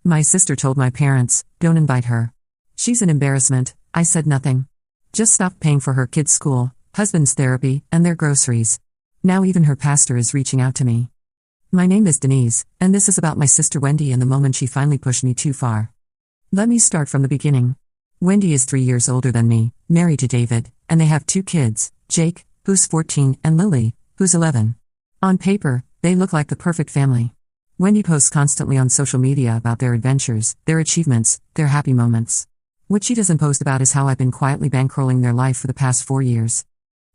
My sister told my parents, don't invite her. She's an embarrassment. I said nothing. Just stopped paying for her kids' school, husband's therapy, and their groceries. Now even her pastor is reaching out to me. My name is Denise, and this is about my sister Wendy and the moment she finally pushed me too far. Let me start from the beginning. Wendy is 3 years older than me, married to David, and they have 2 kids, Jake, who's 14, and Lily, who's 11. On paper, they look like the perfect family. Wendy posts constantly on social media about their adventures, their achievements, their happy moments. What she doesn't post about is how I've been quietly bankrolling their life for the past 4 years.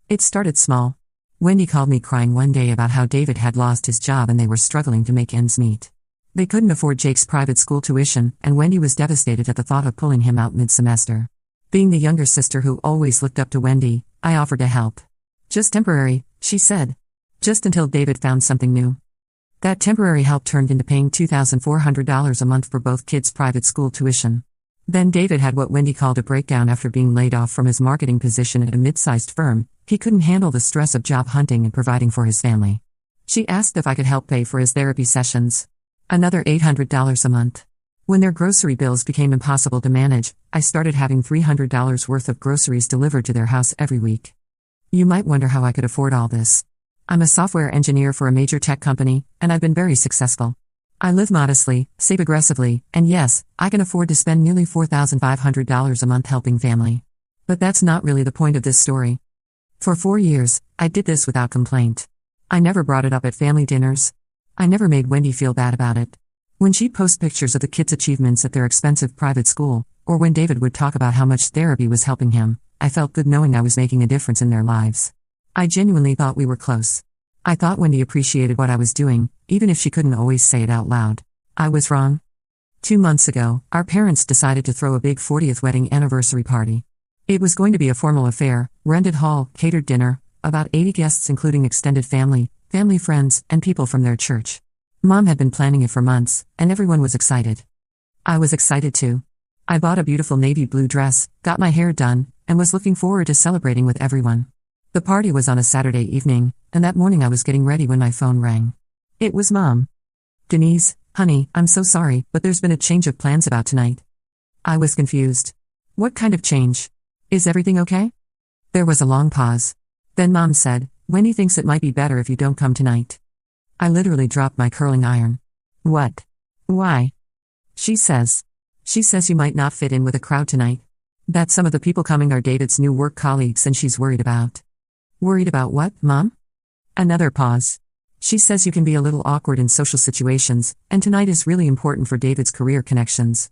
It started small. Wendy called me crying one day about how David had lost his job and they were struggling to make ends meet. They couldn't afford Jake's private school tuition, and Wendy was devastated at the thought of pulling him out mid-semester. Being the younger sister who always looked up to Wendy, I offered to help. Just temporary, she said. Just until David found something new. That temporary help turned into paying $2,400 a month for both kids' private school tuition. Then David had what Wendy called a breakdown after being laid off from his marketing position at a mid-sized firm. He couldn't handle the stress of job hunting and providing for his family. She asked if I could help pay for his therapy sessions. Another $800 a month. When their grocery bills became impossible to manage, I started having $300 worth of groceries delivered to their house every week. You might wonder how I could afford all this. I'm a software engineer for a major tech company, and I've been very successful. I live modestly, save aggressively, and yes, I can afford to spend nearly $4,500 a month helping family. But that's not really the point of this story. For 4 years, I did this without complaint. I never brought it up at family dinners. I never made Wendy feel bad about it. When she'd post pictures of the kids' achievements at their expensive private school, or when David would talk about how much therapy was helping him, I felt good knowing I was making a difference in their lives. I genuinely thought we were close. I thought Wendy appreciated what I was doing, even if she couldn't always say it out loud. I was wrong. 2 months ago, our parents decided to throw a big 40th wedding anniversary party. It was going to be a formal affair, rented hall, catered dinner, about 80 guests including extended family, family friends, and people from their church. Mom had been planning it for months, and everyone was excited. I was excited too. I bought a beautiful navy blue dress, got my hair done, and was looking forward to celebrating with everyone. The party was on a Saturday evening, and that morning I was getting ready when my phone rang. It was Mom. Denise, honey, I'm so sorry, but there's been a change of plans about tonight. I was confused. What kind of change? Is everything okay? There was a long pause. Then Mom said, Wendy thinks it might be better if you don't come tonight. I literally dropped my curling iron. What? Why? She says you might not fit in with a crowd tonight. That some of the people coming are David's new work colleagues and she's worried about. Worried about what, Mom? Another pause. She says you can be a little awkward in social situations, and tonight is really important for David's career connections.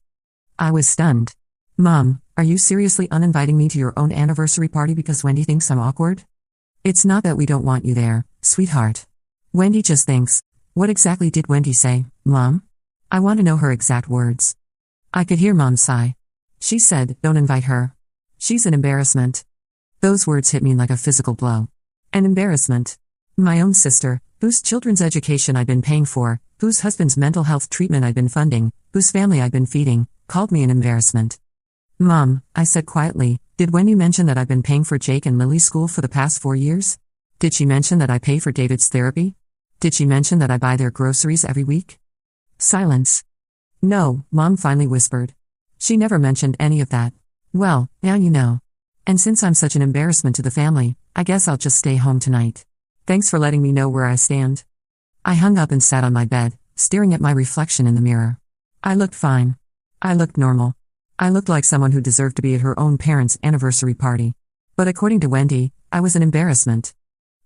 I was stunned. Mom, are you seriously uninviting me to your own anniversary party because Wendy thinks I'm awkward? It's not that we don't want you there, sweetheart. Wendy just thinks. What exactly did Wendy say, Mom? I want to know her exact words. I could hear Mom sigh. She said, don't invite her. She's an embarrassment. Those words hit me like a physical blow. An embarrassment. My own sister, whose children's education I'd been paying for, whose husband's mental health treatment I'd been funding, whose family I'd been feeding, called me an embarrassment. Mom, I said quietly, did Wendy mention that I've been paying for Jake and Lily's school for the past 4 years? Did she mention that I pay for David's therapy? Did she mention that I buy their groceries every week? Silence. No, Mom finally whispered. She never mentioned any of that. Well, now you know. And since I'm such an embarrassment to the family, I guess I'll just stay home tonight. Thanks for letting me know where I stand. I hung up and sat on my bed, staring at my reflection in the mirror. I looked fine. I looked normal. I looked like someone who deserved to be at her own parents' anniversary party. But according to Wendy, I was an embarrassment.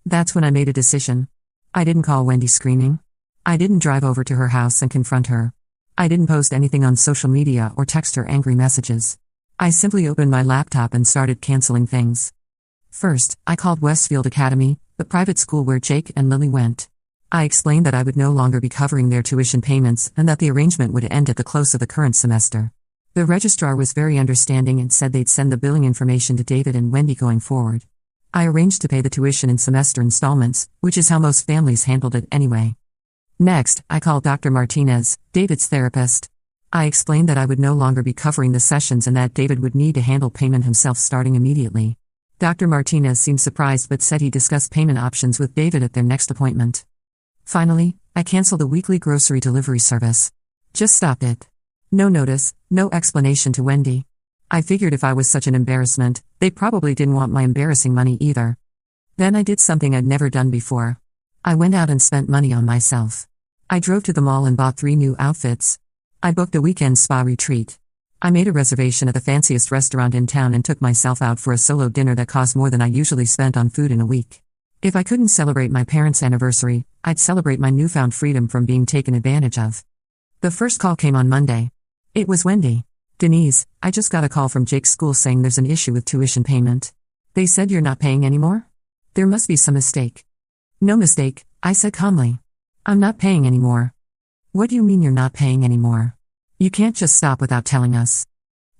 That's when I made a decision. I didn't call Wendy screaming. I didn't drive over to her house and confront her. I didn't post anything on social media or text her angry messages. I simply opened my laptop and started canceling things. First, I called Westfield Academy, the private school where Jake and Lily went. I explained that I would no longer be covering their tuition payments and that the arrangement would end at the close of the current semester. The registrar was very understanding and said they'd send the billing information to David and Wendy going forward. I arranged to pay the tuition in semester installments, which is how most families handled it anyway. Next, I called Dr. Martinez, David's therapist. I explained that I would no longer be covering the sessions and that David would need to handle payment himself starting immediately. Dr. Martinez seemed surprised but said he'd discuss payment options with David at their next appointment. Finally, I canceled the weekly grocery delivery service. Just stopped it. No notice, no explanation to Wendy. I figured if I was such an embarrassment, they probably didn't want my embarrassing money either. Then I did something I'd never done before. I went out and spent money on myself. I drove to the mall and bought 3 new outfits. I booked a weekend spa retreat. I made a reservation at the fanciest restaurant in town and took myself out for a solo dinner that cost more than I usually spent on food in a week. If I couldn't celebrate my parents' anniversary, I'd celebrate my newfound freedom from being taken advantage of. The first call came on Monday. It was Wendy. Denise, I just got a call from Jake's school saying there's an issue with tuition payment. They said you're not paying anymore? There must be some mistake. No mistake, I said calmly. I'm not paying anymore. What do you mean you're not paying anymore? You can't just stop without telling us.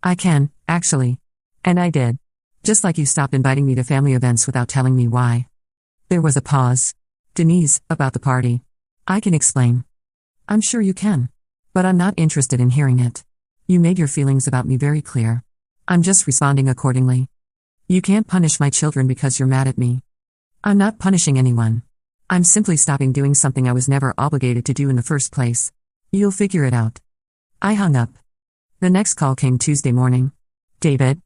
I can, actually. And I did. Just like you stopped inviting me to family events without telling me why. There was a pause. Denise, about the party. I can explain. I'm sure you can. But I'm not interested in hearing it. You made your feelings about me very clear. I'm just responding accordingly. You can't punish my children because you're mad at me. I'm not punishing anyone. I'm simply stopping doing something I was never obligated to do in the first place. You'll figure it out. I hung up. The next call came Tuesday morning. David?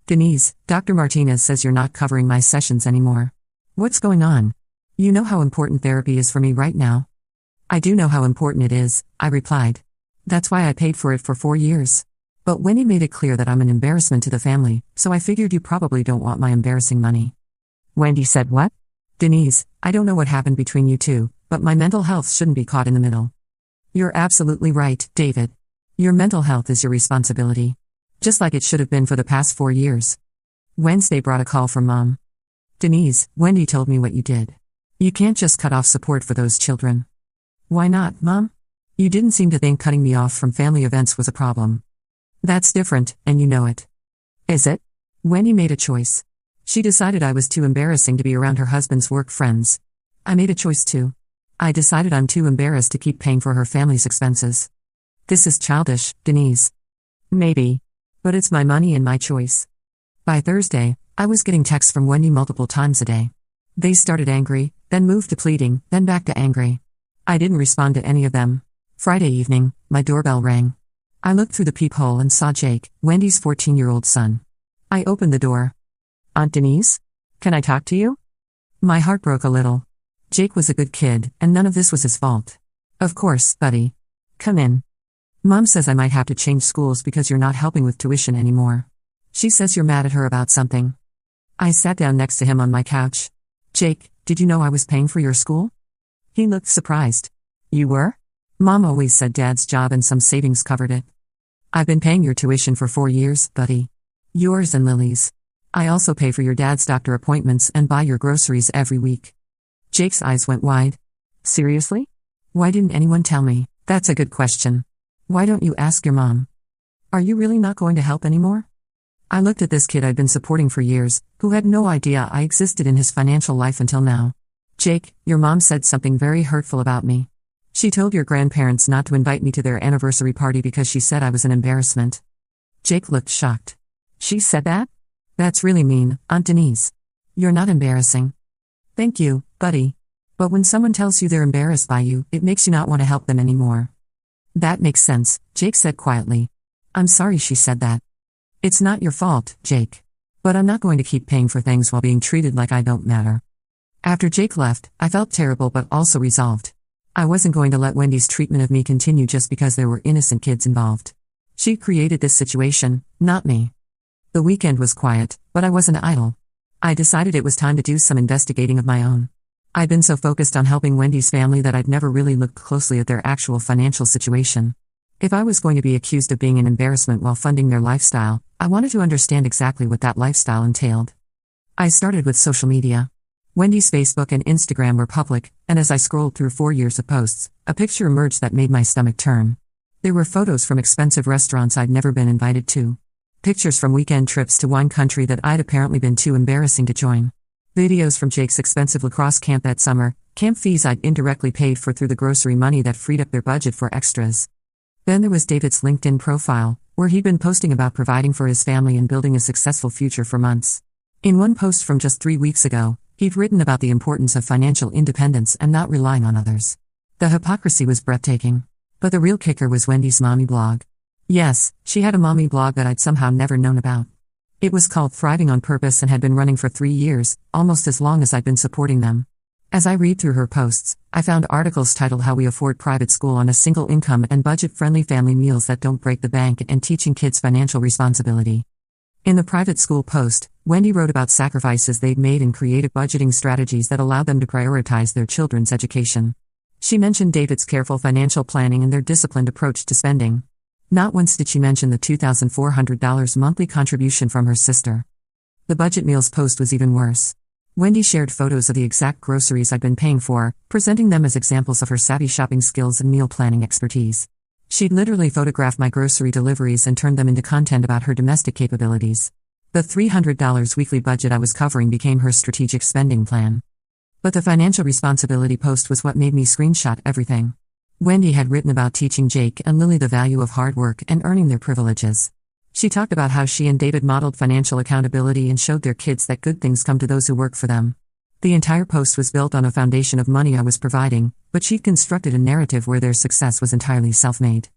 Denise, Dr. Martinez says you're not covering my sessions anymore. What's going on? You know how important therapy is for me right now. I do know how important it is, I replied. That's why I paid for it for 4 years. But Wendy made it clear that I'm an embarrassment to the family, so I figured you probably don't want my embarrassing money. Wendy said what? Denise, I don't know what happened between you two, but my mental health shouldn't be caught in the middle. You're absolutely right, David. Your mental health is your responsibility. Just like it should have been for the past 4 years. Wednesday brought a call from Mom. Denise, Wendy told me what you did. You can't just cut off support for those children. Why not, Mom? You didn't seem to think cutting me off from family events was a problem. That's different, and you know it. Is it? Wendy made a choice. She decided I was too embarrassing to be around her husband's work friends. I made a choice too. I decided I'm too embarrassed to keep paying for her family's expenses. This is childish, Denise. Maybe. But it's my money and my choice. By Thursday, I was getting texts from Wendy multiple times a day. They started angry, then moved to pleading, then back to angry. I didn't respond to any of them. Friday evening, my doorbell rang. I looked through the peephole and saw Jake, Wendy's 14-year-old son. I opened the door. Aunt Denise? Can I talk to you? My heart broke a little. Jake was a good kid, and none of this was his fault. Of course, buddy. Come in. Mom says I might have to change schools because you're not helping with tuition anymore. She says you're mad at her about something. I sat down next to him on my couch. Jake, did you know I was paying for your school? He looked surprised. You were? Mom always said Dad's job and some savings covered it. I've been paying your tuition for 4 years, buddy. Yours and Lily's. I also pay for your dad's doctor appointments and buy your groceries every week. Jake's eyes went wide. Seriously? Why didn't anyone tell me? That's a good question. Why don't you ask your mom? Are you really not going to help anymore? I looked at this kid I'd been supporting for years, who had no idea I existed in his financial life until now. Jake, your mom said something very hurtful about me. She told your grandparents not to invite me to their anniversary party because she said I was an embarrassment. Jake looked shocked. She said that? That's really mean, Aunt Denise. You're not embarrassing. Thank you, buddy. But when someone tells you they're embarrassed by you, it makes you not want to help them anymore. That makes sense, Jake said quietly. I'm sorry she said that. It's not your fault, Jake. But I'm not going to keep paying for things while being treated like I don't matter. After Jake left, I felt terrible but also resolved. I wasn't going to let Wendy's treatment of me continue just because there were innocent kids involved. She created this situation, not me. The weekend was quiet, but I wasn't idle. I decided it was time to do some investigating of my own. I'd been so focused on helping Wendy's family that I'd never really looked closely at their actual financial situation. If I was going to be accused of being an embarrassment while funding their lifestyle, I wanted to understand exactly what that lifestyle entailed. I started with social media. Wendy's Facebook and Instagram were public, and as I scrolled through 4 years of posts, a picture emerged that made my stomach turn. There were photos from expensive restaurants I'd never been invited to. Pictures from weekend trips to wine country that I'd apparently been too embarrassing to join. Videos from Jake's expensive lacrosse camp that summer, camp fees I'd indirectly paid for through the grocery money that freed up their budget for extras. Then there was David's LinkedIn profile, where he'd been posting about providing for his family and building a successful future for months. In one post from just 3 weeks ago, he'd written about the importance of financial independence and not relying on others. The hypocrisy was breathtaking. But the real kicker was Wendy's mommy blog. Yes, she had a mommy blog that I'd somehow never known about. It was called Thriving on Purpose and had been running for 3 years, almost as long as I'd been supporting them. As I read through her posts, I found articles titled How We Afford Private School on a Single Income and Budget-Friendly Family Meals That Don't Break the Bank and Teaching Kids Financial Responsibility. In the private school post, Wendy wrote about sacrifices they'd made and creative budgeting strategies that allowed them to prioritize their children's education. She mentioned David's careful financial planning and their disciplined approach to spending. Not once did she mention the $2,400 monthly contribution from her sister. The budget meals post was even worse. Wendy shared photos of the exact groceries I'd been paying for, presenting them as examples of her savvy shopping skills and meal planning expertise. She'd literally photographed my grocery deliveries and turned them into content about her domestic capabilities. The $300 weekly budget I was covering became her strategic spending plan. But the financial responsibility post was what made me screenshot everything. Wendy had written about teaching Jake and Lily the value of hard work and earning their privileges. She talked about how she and David modeled financial accountability and showed their kids that good things come to those who work for them. The entire post was built on a foundation of money I was providing, but she'd constructed a narrative where their success was entirely self-made.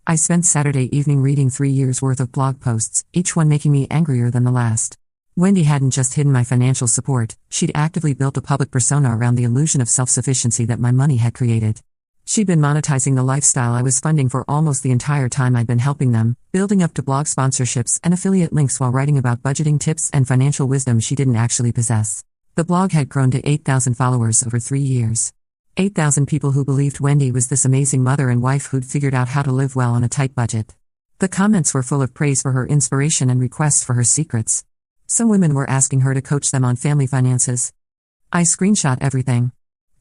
I spent Saturday evening reading 3 years' worth of blog posts, each one making me angrier than the last. Wendy hadn't just hidden my financial support, she'd actively built a public persona around the illusion of self-sufficiency that my money had created. She'd been monetizing the lifestyle I was funding for almost the entire time I'd been helping them, building up to blog sponsorships and affiliate links while writing about budgeting tips and financial wisdom she didn't actually possess. The blog had grown to 8,000 followers over 3 years. 8,000 people who believed Wendy was this amazing mother and wife who'd figured out how to live well on a tight budget. The comments were full of praise for her inspiration and requests for her secrets. Some women were asking her to coach them on family finances. I screenshot everything.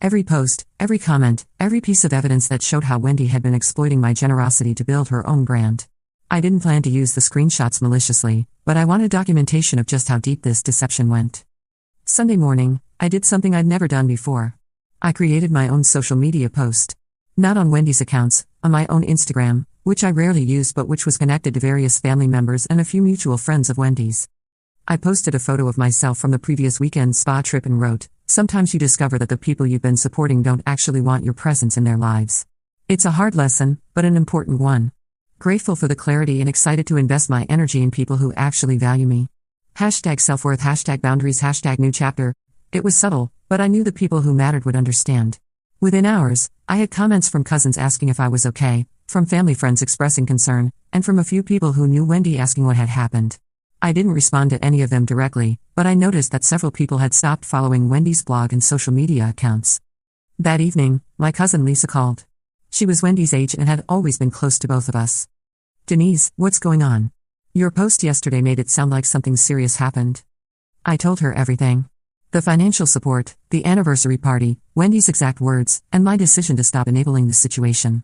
Every post, every comment, every piece of evidence that showed how Wendy had been exploiting my generosity to build her own brand. I didn't plan to use the screenshots maliciously, but I wanted documentation of just how deep this deception went. Sunday morning, I did something I'd never done before. I created my own social media post. Not on Wendy's accounts, on my own Instagram, which I rarely use but which was connected to various family members and a few mutual friends of Wendy's. I posted a photo of myself from the previous weekend's spa trip and wrote, "Sometimes you discover that the people you've been supporting don't actually want your presence in their lives. It's a hard lesson, but an important one. Grateful for the clarity and excited to invest my energy in people who actually value me. #selfworth, #boundaries, #new chapter." It was subtle, but I knew the people who mattered would understand. Within hours, I had comments from cousins asking if I was okay, from family friends expressing concern, and from a few people who knew Wendy asking what had happened. I didn't respond to any of them directly, but I noticed that several people had stopped following Wendy's blog and social media accounts. That evening, my cousin Lisa called. She was Wendy's age and had always been close to both of us. "Denise, what's going on? Your post yesterday made it sound like something serious happened." I told her everything. The financial support, the anniversary party, Wendy's exact words, and my decision to stop enabling the situation.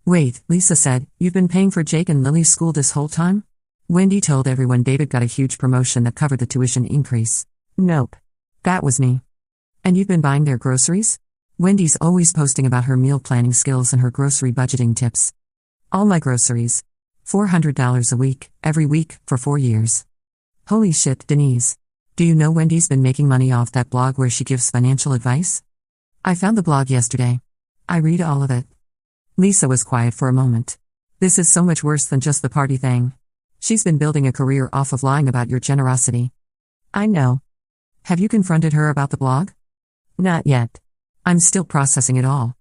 "Wait," Lisa said, "you've been paying for Jake and Lily's school this whole time?" Wendy told everyone David got a huge promotion that covered the tuition increase. "Nope. That was me." "And you've been buying their groceries?" Wendy's always posting about her meal planning skills and her grocery budgeting tips. "All my groceries. $400 a week, every week, for 4 years. "Holy shit, Denise. Do you know Wendy's been making money off that blog where she gives financial advice?" "I found the blog yesterday. I read all of it." Lisa was quiet for a moment. "This is so much worse than just the party thing. She's been building a career off of lying about your generosity." "I know. Have you confronted her about the blog?" "Not yet. I'm still processing it all."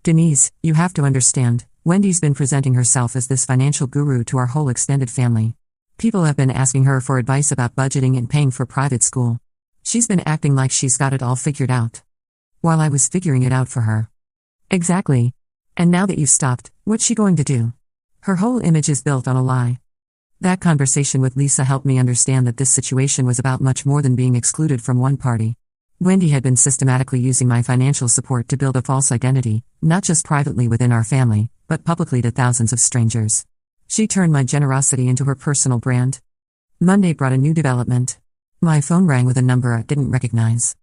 "Denise, you have to understand, Wendy's been presenting herself as this financial guru to our whole extended family. People have been asking her for advice about budgeting and paying for private school. She's been acting like she's got it all figured out. While I was figuring it out for her." "Exactly. And now that you've stopped, what's she going to do? Her whole image is built on a lie." That conversation with Lisa helped me understand that this situation was about much more than being excluded from one party. Wendy had been systematically using my financial support to build a false identity, not just privately within our family, but publicly to thousands of strangers. She turned my generosity into her personal brand. Monday brought a new development. My phone rang with a number I didn't recognize.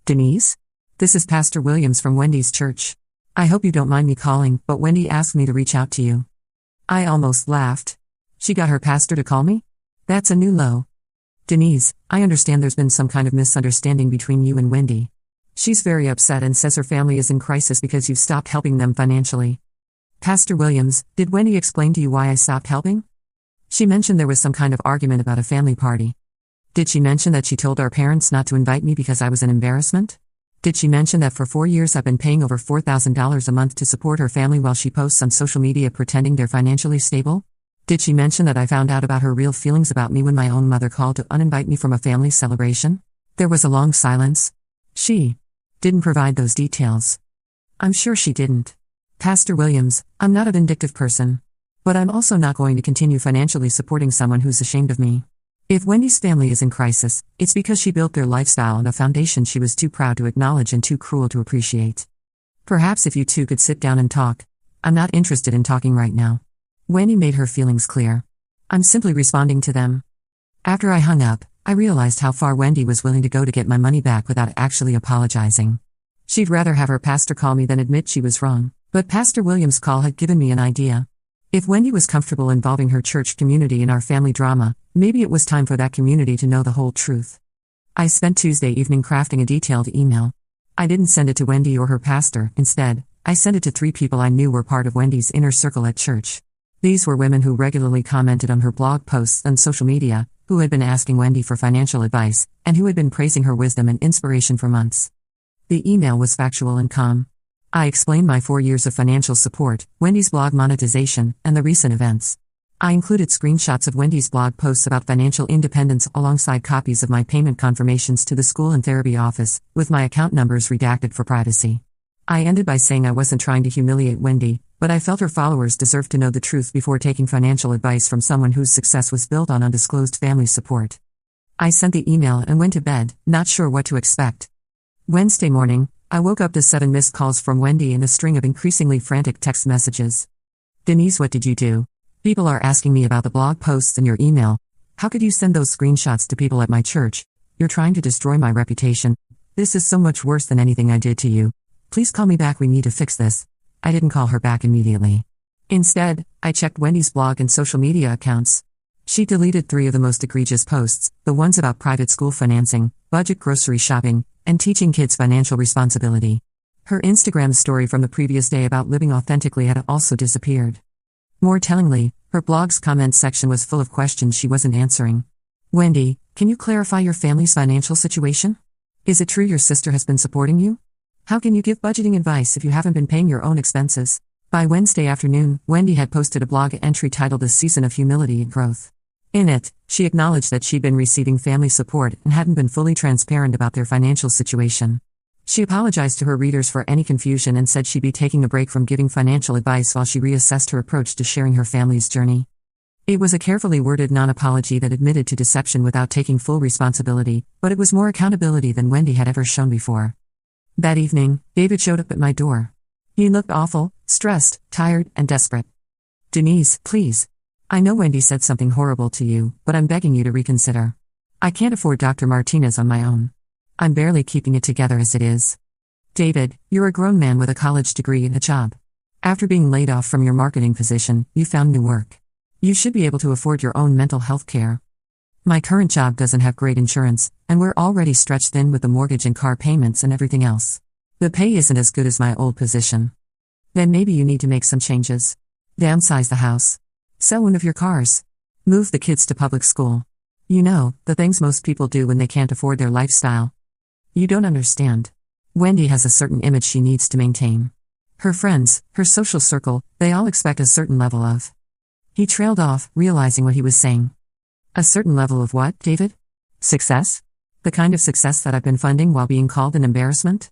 "Denise? This is Pastor Williams from Wendy's church. I hope you don't mind me calling, but Wendy asked me to reach out to you." I almost laughed. She got her pastor to call me? That's a new low. "Denise, I understand there's been some kind of misunderstanding between you and Wendy. She's very upset and says her family is in crisis because you've stopped helping them financially." Pastor Williams, did Wendy explain to you why I stopped helping? She mentioned there was some kind of argument about a family party. Did she mention that she told our parents not to invite me because I was an embarrassment? Did she mention that for 4 years I've been paying over $4,000 a month to support her family while she posts on social media pretending they're financially stable? Did she mention that I found out about her real feelings about me when my own mother called to uninvite me from a family celebration? There was a long silence. She didn't provide those details. I'm sure she didn't. Pastor Williams, I'm not a vindictive person. But I'm also not going to continue financially supporting someone who's ashamed of me. If Wendy's family is in crisis, it's because she built their lifestyle on a foundation she was too proud to acknowledge and too cruel to appreciate. Perhaps if you two could sit down and talk. I'm not interested in talking right now. Wendy made her feelings clear. I'm simply responding to them. After I hung up, I realized how far Wendy was willing to go to get my money back without actually apologizing. She'd rather have her pastor call me than admit she was wrong, but Pastor Williams' call had given me an idea. If Wendy was comfortable involving her church community in our family drama, maybe it was time for that community to know the whole truth. I spent Tuesday evening crafting a detailed email. I didn't send it to Wendy or her pastor. Instead, I sent it to 3 people I knew were part of Wendy's inner circle at church. These were women who regularly commented on her blog posts and social media, who had been asking Wendy for financial advice, and who had been praising her wisdom and inspiration for months. The email was factual and calm. I explained my 4 years of financial support, Wendy's blog monetization, and the recent events. I included screenshots of Wendy's blog posts about financial independence alongside copies of my payment confirmations to the school and therapy office, with my account numbers redacted for privacy. I ended by saying I wasn't trying to humiliate Wendy, but I felt her followers deserved to know the truth before taking financial advice from someone whose success was built on undisclosed family support. I sent the email and went to bed, not sure what to expect. Wednesday morning, I woke up to 7 missed calls from Wendy and a string of increasingly frantic text messages. Denise, what did you do? People are asking me about the blog posts and your email. How could you send those screenshots to people at my church? You're trying to destroy my reputation. This is so much worse than anything I did to you. Please call me back, we need to fix this. I didn't call her back immediately. Instead, I checked Wendy's blog and social media accounts. She deleted 3 of the most egregious posts, the ones about private school financing, budget grocery shopping, and teaching kids financial responsibility. Her Instagram story from the previous day about living authentically had also disappeared. More tellingly, her blog's comment section was full of questions she wasn't answering. Wendy, can you clarify your family's financial situation? Is it true your sister has been supporting you? How can you give budgeting advice if you haven't been paying your own expenses? By Wednesday afternoon, Wendy had posted a blog entry titled A Season of Humility and Growth. In it, she acknowledged that she'd been receiving family support and hadn't been fully transparent about their financial situation. She apologized to her readers for any confusion and said she'd be taking a break from giving financial advice while she reassessed her approach to sharing her family's journey. It was a carefully worded non-apology that admitted to deception without taking full responsibility, but it was more accountability than Wendy had ever shown before. That evening, David showed up at my door. He looked awful, stressed, tired, and desperate. Denise, please. I know Wendy said something horrible to you, but I'm begging you to reconsider. I can't afford Dr. Martinez on my own. I'm barely keeping it together as it is. David, you're a grown man with a college degree and a job. After being laid off from your marketing position, you found new work. You should be able to afford your own mental health care. My current job doesn't have great insurance, and we're already stretched thin with the mortgage and car payments and everything else. The pay isn't as good as my old position. Then maybe you need to make some changes. Downsize the house. Sell one of your cars. Move the kids to public school. You know, the things most people do when they can't afford their lifestyle. You don't understand. Wendy has a certain image she needs to maintain. Her friends, her social circle, they all expect a certain level of. He trailed off, realizing what he was saying. A certain level of what, David? Success? The kind of success that I've been funding while being called an embarrassment?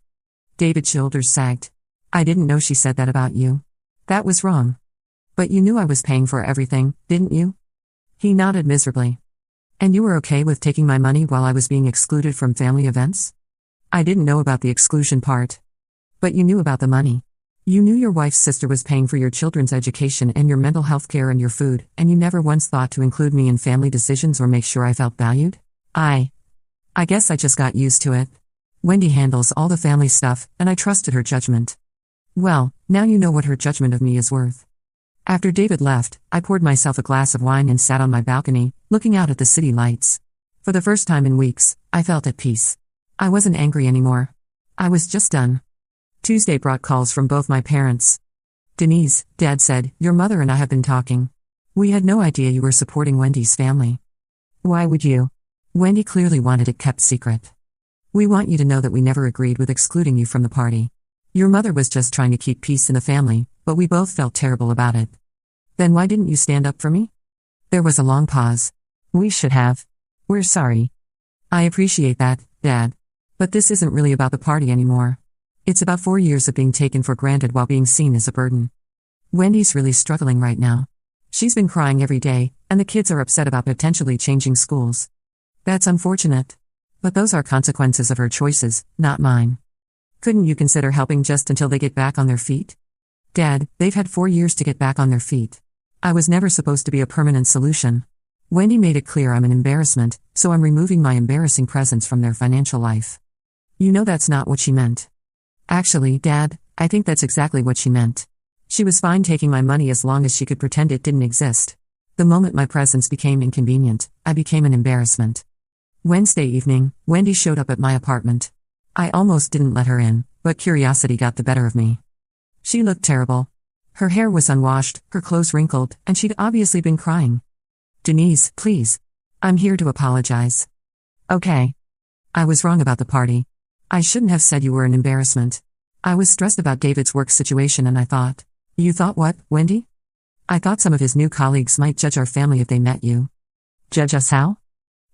David's shoulders sagged. I didn't know she said that about you. That was wrong. But you knew I was paying for everything, didn't you? He nodded miserably. And you were okay with taking my money while I was being excluded from family events? I didn't know about the exclusion part. But you knew about the money. You knew your wife's sister was paying for your children's education and your mental health care and your food, and you never once thought to include me in family decisions or make sure I felt valued? I guess I just got used to it. Wendy handles all the family stuff, and I trusted her judgment. Well, now you know what her judgment of me is worth. After David left, I poured myself a glass of wine and sat on my balcony, looking out at the city lights. For the first time in weeks, I felt at peace. I wasn't angry anymore. I was just done. Tuesday brought calls from both my parents. Denise, Dad said, your mother and I have been talking. We had no idea you were supporting Wendy's family. Why would you? Wendy clearly wanted it kept secret. We want you to know that we never agreed with excluding you from the party. Your mother was just trying to keep peace in the family, but we both felt terrible about it. Then why didn't you stand up for me? There was a long pause. We should have. We're sorry. I appreciate that, Dad. But this isn't really about the party anymore. It's about 4 years of being taken for granted while being seen as a burden. Wendy's really struggling right now. She's been crying every day, and the kids are upset about potentially changing schools. That's unfortunate. But those are consequences of her choices, not mine. Couldn't you consider helping just until they get back on their feet? Dad, they've had 4 years to get back on their feet. I was never supposed to be a permanent solution. Wendy made it clear I'm an embarrassment, so I'm removing my embarrassing presence from their financial life. You know that's not what she meant. Actually, Dad, I think that's exactly what she meant. She was fine taking my money as long as she could pretend it didn't exist. The moment my presence became inconvenient, I became an embarrassment. Wednesday evening, Wendy showed up at my apartment. I almost didn't let her in, but curiosity got the better of me. She looked terrible. Her hair was unwashed, her clothes wrinkled, and she'd obviously been crying. Denise, please. I'm here to apologize. Okay. I was wrong about the party. I shouldn't have said you were an embarrassment. I was stressed about David's work situation and I thought. You thought what, Wendy? I thought some of his new colleagues might judge our family if they met you. Judge us how?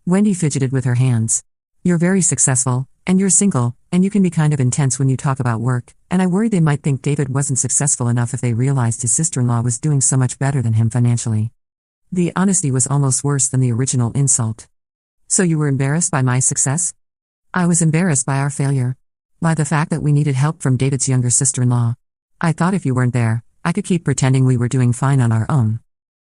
Wendy fidgeted with her hands. You're very successful, and you're single, and you can be kind of intense when you talk about work, and I worry they might think David wasn't successful enough if they realized his sister-in-law was doing so much better than him financially. The honesty was almost worse than the original insult. So you were embarrassed by my success? I was embarrassed by our failure. By the fact that we needed help from David's younger sister-in-law. I thought if you weren't there, I could keep pretending we were doing fine on our own.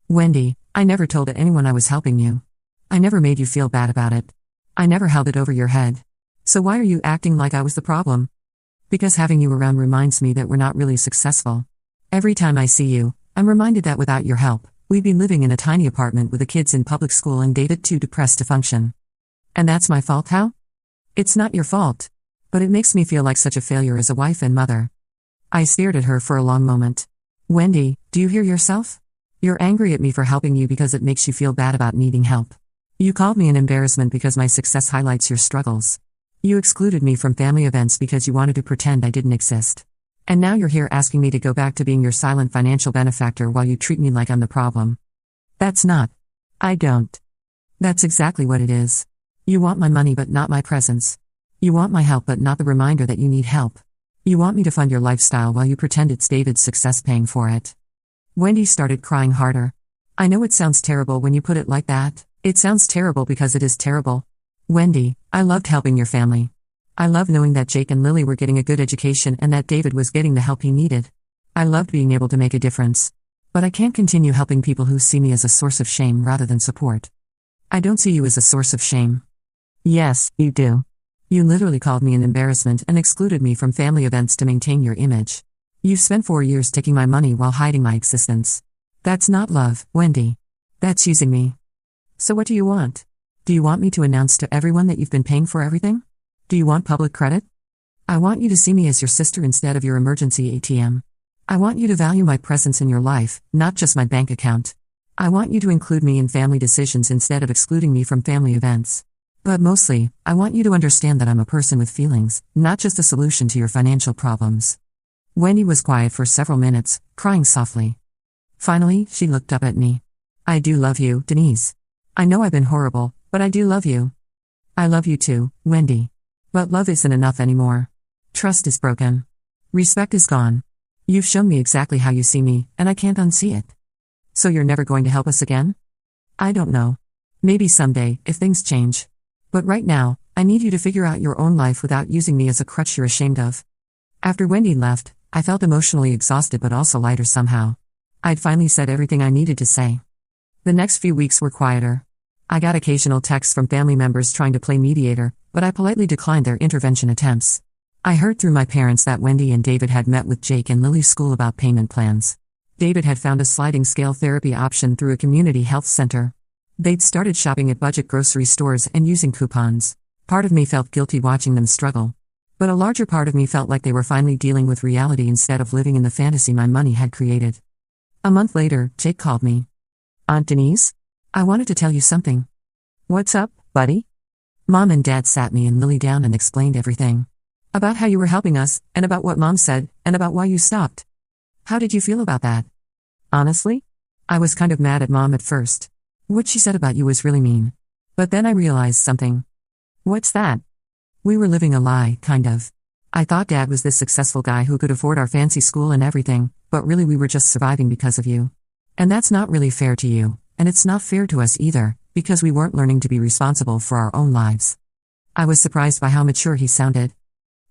Wendy, I never told anyone I was helping you. I never made you feel bad about it. I never held it over your head. So why are you acting like I was the problem? Because having you around reminds me that we're not really successful. Every time I see you, I'm reminded that without your help, we'd be living in a tiny apartment with the kids in public school and David too depressed to function. And that's my fault, how? It's not your fault. But it makes me feel like such a failure as a wife and mother. I stared at her for a long moment. Wendy, do you hear yourself? You're angry at me for helping you because it makes you feel bad about needing help. You called me an embarrassment because my success highlights your struggles. You excluded me from family events because you wanted to pretend I didn't exist. And now you're here asking me to go back to being your silent financial benefactor while you treat me like I'm the problem. That's not. I don't. That's exactly what it is. You want my money but not my presence. You want my help but not the reminder that you need help. You want me to fund your lifestyle while you pretend it's David's success paying for it. Wendy started crying harder. I know it sounds terrible when you put it like that. It sounds terrible because it is terrible. Wendy, I loved helping your family. I loved knowing that Jake and Lily were getting a good education and that David was getting the help he needed. I loved being able to make a difference. But I can't continue helping people who see me as a source of shame rather than support. I don't see you as a source of shame. Yes, you do. You literally called me an embarrassment and excluded me from family events to maintain your image. You've spent 4 years taking my money while hiding my existence. That's not love, Wendy. That's using me. So what do you want? Do you want me to announce to everyone that you've been paying for everything? Do you want public credit? I want you to see me as your sister instead of your emergency ATM. I want you to value my presence in your life, not just my bank account. I want you to include me in family decisions instead of excluding me from family events. But mostly, I want you to understand that I'm a person with feelings, not just a solution to your financial problems. Wendy was quiet for several minutes, crying softly. Finally, she looked up at me. I do love you, Denise. I know I've been horrible, but I do love you. I love you too, Wendy. But love isn't enough anymore. Trust is broken. Respect is gone. You've shown me exactly how you see me, and I can't unsee it. So you're never going to help us again? I don't know. Maybe someday, if things change. But right now, I need you to figure out your own life without using me as a crutch you're ashamed of. After Wendy left, I felt emotionally exhausted but also lighter somehow. I'd finally said everything I needed to say. The next few weeks were quieter. I got occasional texts from family members trying to play mediator, but I politely declined their intervention attempts. I heard through my parents that Wendy and David had met with Jake and Lily's school about payment plans. David had found a sliding scale therapy option through a community health center. They'd started shopping at budget grocery stores and using coupons. Part of me felt guilty watching them struggle. But a larger part of me felt like they were finally dealing with reality instead of living in the fantasy my money had created. A month later, Jake called me. "Aunt Denise? I wanted to tell you something." "What's up, buddy?" "Mom and Dad sat me and Lily down and explained everything. About how you were helping us, and about what Mom said, and about why you stopped. How did you feel about that?" "Honestly? I was kind of mad at Mom at first. What she said about you was really mean. But then I realized something." "What's that?" "We were living a lie, kind of. I thought Dad was this successful guy who could afford our fancy school and everything, but really we were just surviving because of you. And that's not really fair to you, and it's not fair to us either, because we weren't learning to be responsible for our own lives." I was surprised by how mature he sounded.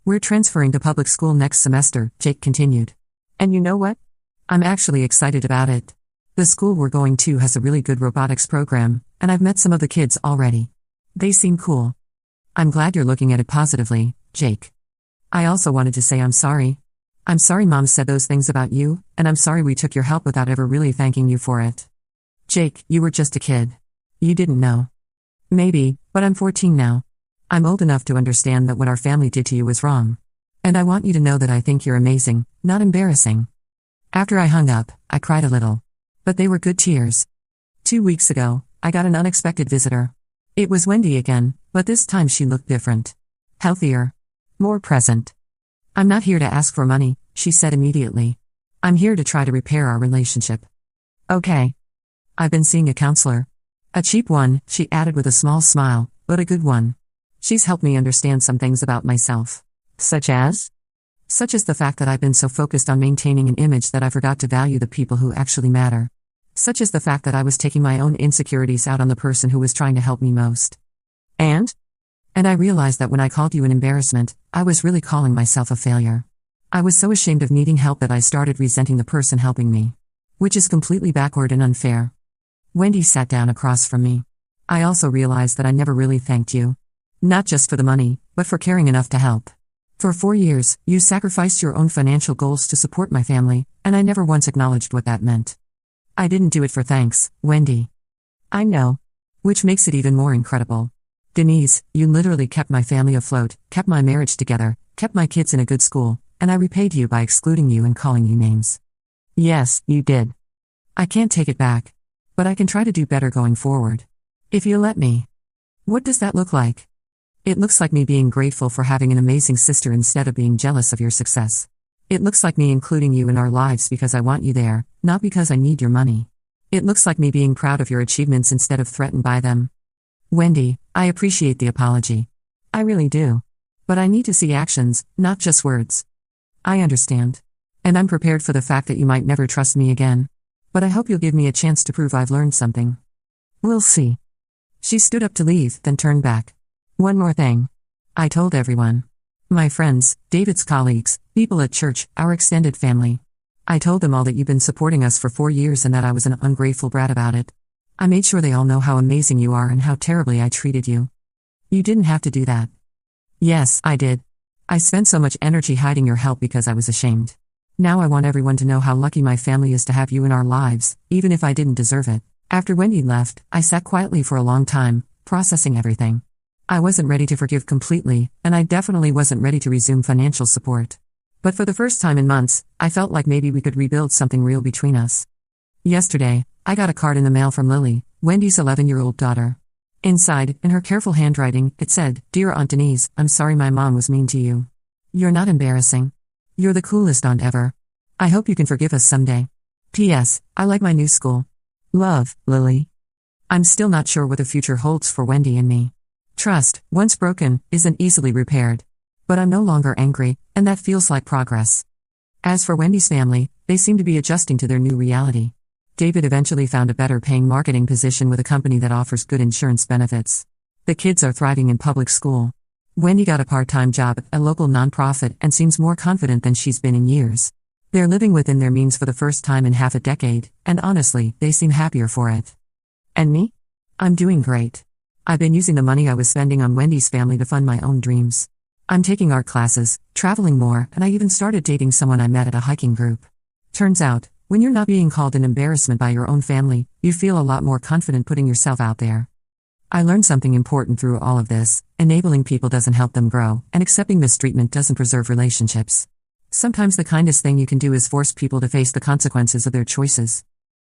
"We're transferring to public school next semester," Jake continued. "And you know what? I'm actually excited about it. The school we're going to has a really good robotics program, and I've met some of the kids already. They seem cool." "I'm glad you're looking at it positively, Jake. I also wanted to say I'm sorry. I'm sorry Mom said those things about you, and I'm sorry we took your help without ever really thanking you for it. Jake, you were just a kid. You didn't know. Maybe, but I'm 14 now. I'm old enough to understand that what our family did to you was wrong. And I want you to know that I think you're amazing, not embarrassing." After I hung up, I cried a little. But they were good tears. 2 weeks ago, I got an unexpected visitor. It was Wendy again, but this time she looked different. Healthier. More present. "I'm not here to ask for money," she said immediately. "I'm here to try to repair our relationship." "Okay. I've been seeing a counselor. A cheap one," she added with a small smile, "but a good one. She's helped me understand some things about myself." "Such as?" "Such as the fact that I've been so focused on maintaining an image that I forgot to value the people who actually matter. Such as the fact that I was taking my own insecurities out on the person who was trying to help me most. And I realized that when I called you an embarrassment, I was really calling myself a failure. I was so ashamed of needing help that I started resenting the person helping me. Which is completely backward and unfair." Wendy sat down across from me. "I also realized that I never really thanked you. Not just for the money, but for caring enough to help. For 4 years, you sacrificed your own financial goals to support my family, and I never once acknowledged what that meant. I didn't do it for thanks, Wendy." "I know. Which makes it even more incredible. Denise, you literally kept my family afloat, kept my marriage together, kept my kids in a good school, and I repaid you by excluding you and calling you names." "Yes, you did. I can't take it back. But I can try to do better going forward. If you let me." "What does that look like?" "It looks like me being grateful for having an amazing sister instead of being jealous of your success. It looks like me including you in our lives because I want you there, not because I need your money. It looks like me being proud of your achievements instead of threatened by them." "Wendy, I appreciate the apology. I really do. But I need to see actions, not just words." "I understand. And I'm prepared for the fact that you might never trust me again. But I hope you'll give me a chance to prove I've learned something." "We'll see." She stood up to leave, then turned back. "One more thing. I told everyone. My friends, David's colleagues, people at church, our extended family. I told them all that you've been supporting us for 4 years and that I was an ungrateful brat about it. I made sure they all know how amazing you are and how terribly I treated you." "You didn't have to do that." "Yes, I did. I spent so much energy hiding your help because I was ashamed. Now I want everyone to know how lucky my family is to have you in our lives, even if I didn't deserve it." After Wendy left, I sat quietly for a long time, processing everything. I wasn't ready to forgive completely, and I definitely wasn't ready to resume financial support. But for the first time in months, I felt like maybe we could rebuild something real between us. Yesterday, I got a card in the mail from Lily, Wendy's 11-year-old daughter. Inside, in her careful handwriting, it said, "Dear Aunt Denise, I'm sorry my mom was mean to you. You're not embarrassing. You're the coolest aunt ever. I hope you can forgive us someday. P.S. I like my new school. Love, Lily." I'm still not sure what the future holds for Wendy and me. Trust, once broken, isn't easily repaired. But I'm no longer angry, and that feels like progress. As for Wendy's family, they seem to be adjusting to their new reality. David eventually found a better-paying marketing position with a company that offers good insurance benefits. The kids are thriving in public school. Wendy got a part-time job at a local nonprofit and seems more confident than she's been in years. They're living within their means for the first time in half a decade, and honestly, they seem happier for it. And me? I'm doing great. I've been using the money I was spending on Wendy's family to fund my own dreams. I'm taking art classes, traveling more, and I even started dating someone I met at a hiking group. Turns out, when you're not being called an embarrassment by your own family, you feel a lot more confident putting yourself out there. I learned something important through all of this: enabling people doesn't help them grow, and accepting mistreatment doesn't preserve relationships. Sometimes the kindest thing you can do is force people to face the consequences of their choices.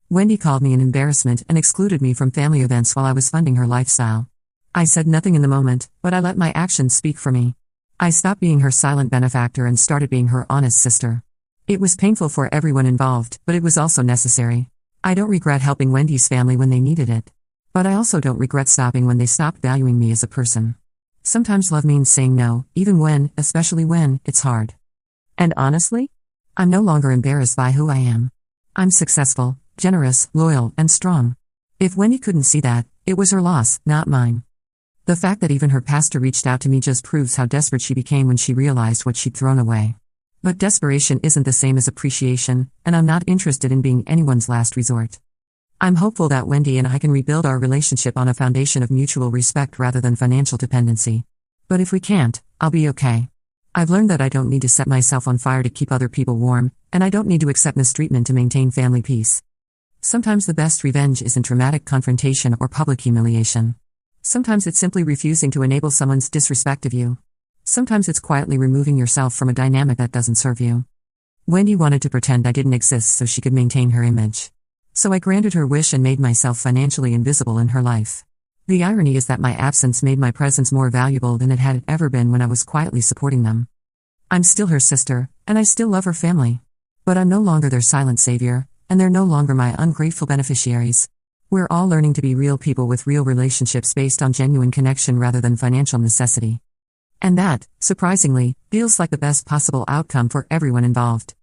Wendy called me an embarrassment and excluded me from family events while I was funding her lifestyle. I said nothing in the moment, but I let my actions speak for me. I stopped being her silent benefactor and started being her honest sister. It was painful for everyone involved, but it was also necessary. I don't regret helping Wendy's family when they needed it. But I also don't regret stopping when they stopped valuing me as a person. Sometimes love means saying no, even when, especially when, it's hard. And honestly, I'm no longer embarrassed by who I am. I'm successful, generous, loyal, and strong. If Wendy couldn't see that, it was her loss, not mine. The fact that even her pastor reached out to me just proves how desperate she became when she realized what she'd thrown away. But desperation isn't the same as appreciation, and I'm not interested in being anyone's last resort. I'm hopeful that Wendy and I can rebuild our relationship on a foundation of mutual respect rather than financial dependency. But if we can't, I'll be okay. I've learned that I don't need to set myself on fire to keep other people warm, and I don't need to accept mistreatment to maintain family peace. Sometimes the best revenge isn't dramatic confrontation or public humiliation. Sometimes it's simply refusing to enable someone's disrespect of you. Sometimes it's quietly removing yourself from a dynamic that doesn't serve you. Wendy wanted to pretend I didn't exist so she could maintain her image. So I granted her wish and made myself financially invisible in her life. The irony is that my absence made my presence more valuable than it had ever been when I was quietly supporting them. I'm still her sister, and I still love her family. But I'm no longer their silent savior, and they're no longer my ungrateful beneficiaries. We're all learning to be real people with real relationships based on genuine connection rather than financial necessity. And that, surprisingly, feels like the best possible outcome for everyone involved.